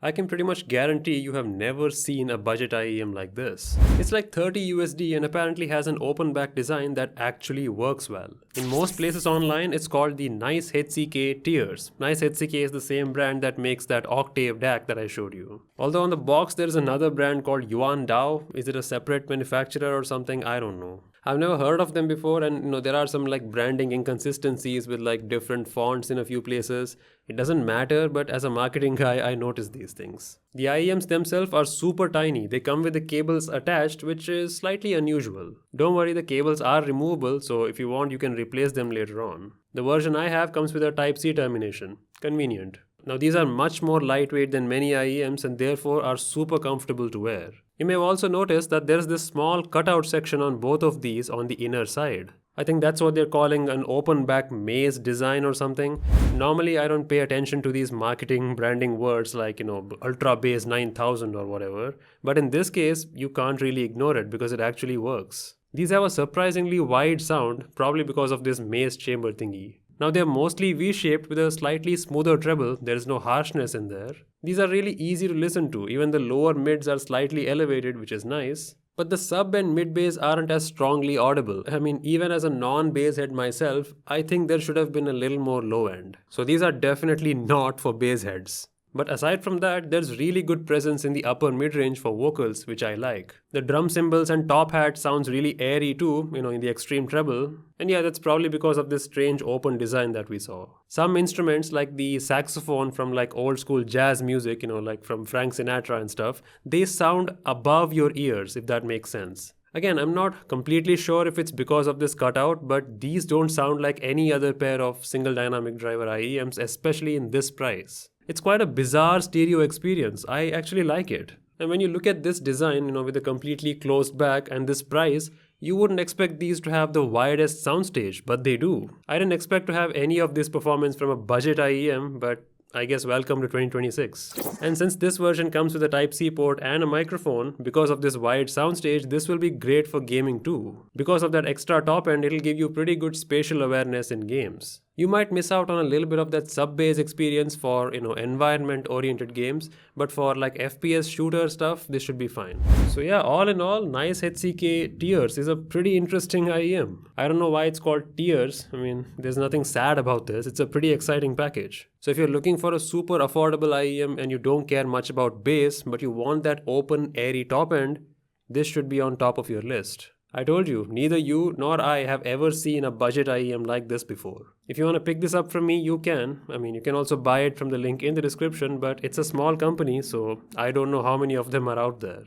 I can pretty much guarantee you have never seen a budget IEM like this. It's like 30 USD and apparently has an open back design that actually works well. In most places online, it's called the NiceHCK tiers. NiceHCK is the same brand that makes that octave DAC that I showed you. Although on the box there is another brand called Yuan Dao. Is it a separate manufacturer or something? I don't know. I've never heard of them before, and there are some like branding inconsistencies with like different fonts in a few places. It doesn't matter, but as a marketing guy, I notice these things. The IEMs themselves are super tiny. They come with the cables attached, which is slightly unusual. Don't worry, the cables are removable, so if you want, you can replace them later on. The version I have comes with a Type-C termination. Convenient. Now these are much more lightweight than many IEMs and therefore are super comfortable to wear. You may have also noticed that there's this small cutout section on both of these on the inner side. I think that's what they're calling an open back maze design or something. Normally I don't pay attention to these marketing branding words like ultra bass 9000 or whatever, but in this case you can't really ignore it because it actually works. These have a surprisingly wide sound, probably because of this maze chamber thingy. Now they're mostly V-shaped with a slightly smoother treble, there is no harshness in there. These are really easy to listen to, even the lower mids are slightly elevated, which is nice. But the sub and mid bass aren't as strongly audible. I mean, even as a non-bass head myself, I think there should have been a little more low end. So these are definitely not for bass heads. But aside from that, there's really good presence in the upper mid-range for vocals, which I like. The drum cymbals and top hat sounds really airy too, in the extreme treble. And yeah, that's probably because of this strange open design that we saw. Some instruments like the saxophone from like old school jazz music, like from Frank Sinatra and stuff, they sound above your ears, if that makes sense. Again, I'm not completely sure if it's because of this cutout, but these don't sound like any other pair of single dynamic driver IEMs, especially in this price. It's quite a bizarre stereo experience. I actually like it. And when you look at this design, with a completely closed back and this price, you wouldn't expect these to have the widest soundstage, but they do. I didn't expect to have any of this performance from a budget IEM, but I guess welcome to 2026. And since this version comes with a Type-C port and a microphone, because of this wide soundstage, this will be great for gaming too. Because of that extra top end, it'll give you pretty good spatial awareness in games. You might miss out on a little bit of that sub-bass experience for, environment-oriented games, but for like FPS shooter stuff, this should be fine. So yeah, all in all, NiceHCK Tiers is a pretty interesting IEM. I don't know why it's called Tiers. I mean, there's nothing sad about this. It's a pretty exciting package. So if you're looking for a super affordable IEM and you don't care much about bass, but you want that open, airy top end, this should be on top of your list. I told you, neither you nor I have ever seen a budget IEM like this before. If you want to pick this up from me, you can. I mean, you can also buy it from the link in the description, but it's a small company, so I don't know how many of them are out there.